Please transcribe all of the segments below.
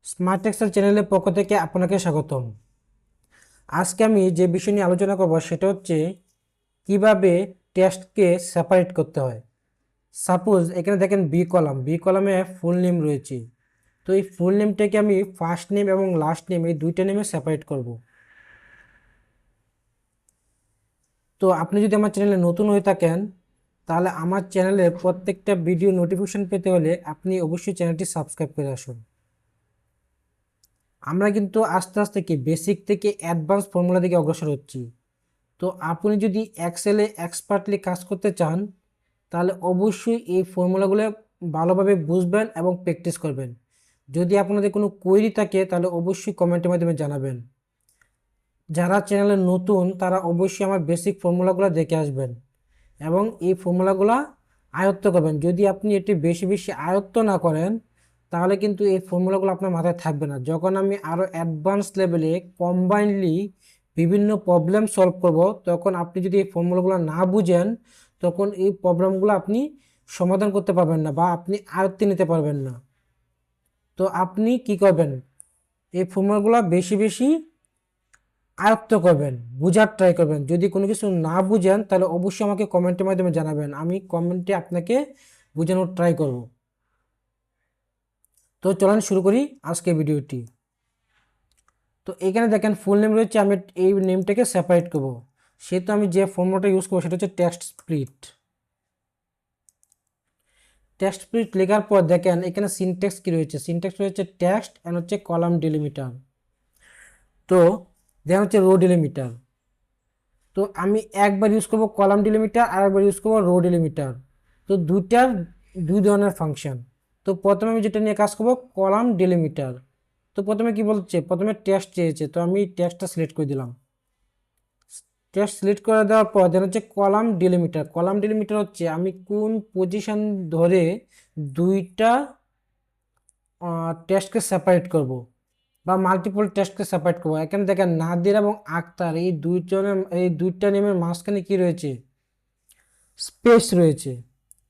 Smart Excel চ্যানেলের পক্ষ থেকে আপনাকে স্বাগতম। আজকে আমি যে বিষয় নিয়ে আলোচনা করব সেটা হচ্ছে কিভাবে টেক্সটকে সেপারেট করতে হয়। সাপোজ এখানে দেখেন বি কলামে ফুল নেম রয়েছে। তো এই ফুল নেমটাকে আমি ফার্স্ট নেম এবং লাস্ট নেম এই দুইটা নেমে সেপারেট করব। তো আপনি যদি আমার চ্যানেলে নতুন হয়ে থাকেন তাহলে আমার চ্যানেলে প্রত্যেকটা ভিডিও নোটিফিকেশন পেতে হলে আপনি অবশ্যই চ্যানেলটি সাবস্ক্রাইব করে আসুন। আমরা কিন্তু আস্তে আস্তে কি বেসিক থেকে অ্যাডভান্স ফর্মুলা দিকে অগ্রসর হচ্ছি। তো আপনি যদি এক্সেলে এক্সপার্টলি কাজ করতে চান তাহলে অবশ্যই এই ফর্মুলাগুলো ভালোভাবে বুঝবেন এবং প্র্যাকটিস করবেন। যদি আপনাদের কোনো কোয়েরি থাকে তাহলে অবশ্যই কমেন্টের মাধ্যমে জানাবেন। যারা চ্যানেলে নতুন তারা অবশ্যই আমার বেসিক ফর্মুলাগুলো দেখে আসবেন এবং এই ফর্মুলাগুলো আয়ত্ত করবেন। যদি আপনি এটি বেশি বেশি আয়ত্ত না করেন তাহলে কিন্তু এই ফর্মুলাগুলো আপনার মাথায় থাকবে না। যখন আমি আরও অ্যাডভান্স লেভেলে কম্বাইনলি বিভিন্ন প্রবলেম সলভ করব তখন আপনি যদি এই ফর্মুলাগুলো না বুঝেন তখন এই প্রবলেমগুলো আপনি সমাধান করতে পারবেন না বা আপনি আয়ত্তে নিতে পারবেন না। তো আপনি কি করবেন, এই ফর্মুলাগুলো বেশি বেশি আয়ত্ত করবেন, বোঝার ট্রাই করবেন। যদি কোনো কিছু না বুঝেন তাহলে অবশ্যই আমাকে কমেন্টের মাধ্যমে জানাবেন, আমি কমেন্টে আপনাকে বোঝানোর ট্রাই করব। তো চলেন শুরু করি আজকের ভিডিওটি। তো এখানে দেখেন ফুল নেম রয়েছে, আমি এই নেমটাকে সেপারেট করব। সেহেতু আমি যে ফর্মুলাটা ইউজ করবো সেটা হচ্ছে টেক্সট স্প্লিট। টেক্সট স্প্লিট লেখার পর দেখেন এখানে সিনট্যাক্স কি রয়েছে, সিনট্যাক্স রয়েছে টেক্সট এন্ড হচ্ছে কলাম ডিলিমিটার। তো দেন হচ্ছে রো ডিলিমিটার। তো আমি একবার ইউজ করব কলাম ডিলিমিটার আর একবার ইউজ করব রো ডিলিমিটার। তো দুইটার দুই ধরনের ফাংশন। তো প্রথমে আমি যেটা নিয়ে কাজ করব কলাম ডিলিমিটার। তো প্রথমে কি বলছে, প্রথমে টেক্সট চেয়েছে, তো আমি টেক্সটটা সিলেক্ট করে দিলাম। টেক্সট সিলেক্ট করে দেওয়ার পর দেন হচ্ছে কলাম ডিলিমিটার। কলাম ডিলিমিটার হচ্ছে আমি কোন পজিশন ধরে দুইটা টেক্সটকে সেপারেট করব বা মাল্টিপল টেক্সটকে সেপারেট করবো। এখানে দেখেন নাদির এবং আক্তার এই দুইটা নেমের মাঝখানে কি রয়েছে, স্পেস রয়েছে।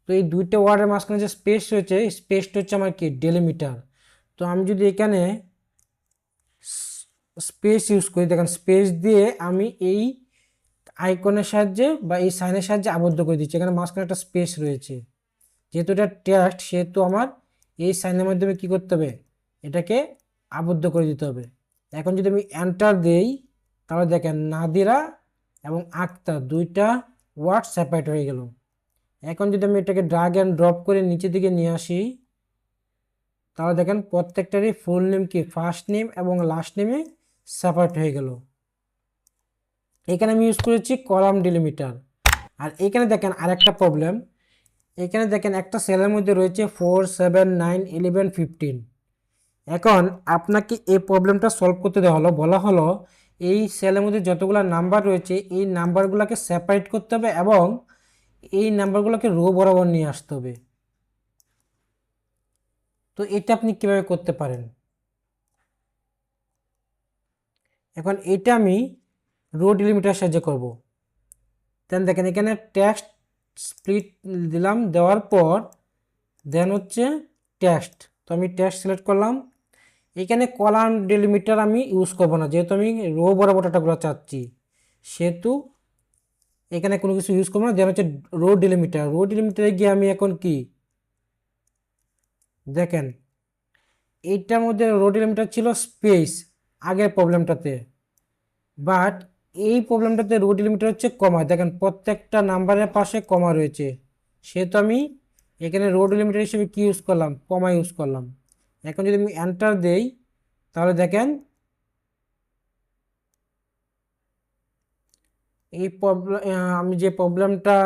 তো এই দুইটা ওয়ার্ডের মাঝখানে যে স্পেস রয়েছে এই স্পেসটা হচ্ছে আমার কি ডেলিমিটার। তো আমি যদি এখানে স্পেস ইউজ করি, দেখেন স্পেস দিয়ে আমি এই আইকনের সাহায্যে বা এই সাইনের সাহায্যে আবদ্ধ করে দিচ্ছি। এখানে মাঝখানে একটা স্পেস রয়েছে, যেহেতু এটা টেক্সট সেহেতু আমার এই সাইনের মাধ্যমে কি করতে হবে, এটাকে আবদ্ধ করে দিতে হবে। এখন যদি আমি এন্টার দেই তাহলে দেখেন নাদিরা এবং আক্তার দুইটা ওয়ার্ড সেপারেট হয়ে গেল। এখন যদি আমি এটাকে ড্রাগ অ্যান্ড ড্রপ করে নিচের দিকে নিয়ে আসি তাহলে দেখেন প্রত্যেকটারই ফুল নেম কি ফার্স্ট নেম এবং লাস্ট নেমে সেপারেট হয়ে গেল। এখানে আমি ইউজ করেছি কলাম ডিলিমিটার। আর এখানে দেখেন আরেকটা প্রবলেম, এখানে দেখেন একটা সেলের মধ্যে রয়েছে 4, 7, 9, 11, 15। এখন আপনাকে এই প্রবলেমটা সলভ করতে দেওয়া হলো, বলা হলো এই সেলের মধ্যে যতগুলো নাম্বার রয়েছে এই নাম্বারগুলোকে সেপারেট করতে হবে এবং এই নাম্বারগুলোকে রো বরাবর নিয়ে আসতে হবে। তো এটা আপনি কিভাবে করতে পারেন, এখন এটা আমি রো ডিলিমিটার সাহায্যে করব। দেন দেখেন এখানে টেক্সট স্প্লিট দিলাম, দেওয়ার পর দেন হচ্ছে টেক্সট। তো আমি টেক্সট সিলেক্ট করলাম। এখানে কলাম ডিলিমিটার আমি ইউজ করব না, যেহেতু আমি রো বরাবর ডাটাগুলো চাচ্ছি সেহেতু এখানে কোনো কিছু ইউজ করবো না। দেন হচ্ছে রো ডিলিমিটার। রো ডিলিমিটারে গিয়ে আমি এখন কি দেখেন এইটার মধ্যে রো ডিলিমিটার ছিল স্পেস আগের প্রবলেমটাতে, বাট এই প্রবলেমটাতে রো ডিলিমিটার হচ্ছে কমা। দেখেন প্রত্যেকটা নাম্বারের পাশে কমা রয়েছে, সেহেতু আমি এখানে রো ডিলিমিটার হিসেবে কি ইউজ করলাম, কমা ইউজ করলাম। এখন যদি আমি এন্টার দেই তাহলে দেখেন এই প্রবলেম, আমি যে প্রবলেমটা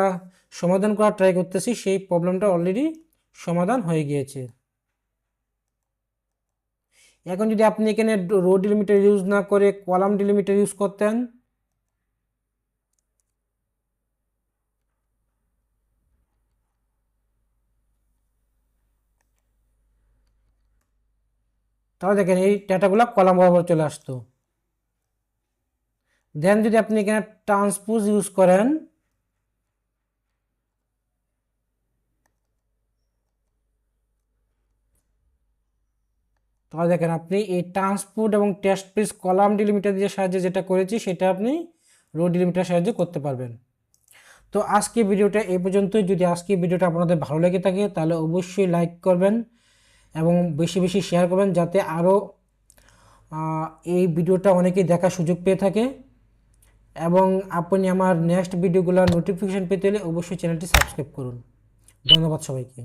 সমাধান করার ট্রাই করতেছি সেই প্রবলেমটা অলরেডি সমাধান হয়ে গিয়েছে। এখন যদি আপনি এখানে রো ডিলিমিটার ইউজ না করে কলাম ডিলিমিটার ইউজ করতেন তাহলে দেখেন এই ডেটাগুলো কলাম বরাবর চলে আসতো। দেন যদি আপনি এখানে ট্রান্সপোজ ইউজ করেন তাহলে দেখেন আপনি এই ট্রান্সপোর্ট এবং টেক্সট স্পেস কলাম ডিলিমিটার দিয়ে সাহায্যে যেটা করেছি সেটা আপনি রো ডিলিমিটার সাহায্যে করতে পারবেন। তো আজকে ভিডিওটা এই পর্যন্তই। যদি আজকে ভিডিওটা আপনাদের ভালো লেগে থাকে তাহলে অবশ্যই লাইক করবেন এবং বেশি বেশি শেয়ার করবেন, যাতে আরও এই ভিডিওটা অনেকেই দেখার সুযোগ পেয়ে থাকে। এবং আপনি আমার নেক্সট ভিডিওগুলোর নোটিফিকেশান পেতে হলে অবশ্যই চ্যানেলটি সাবস্ক্রাইব করুন। ধন্যবাদ সবাইকে।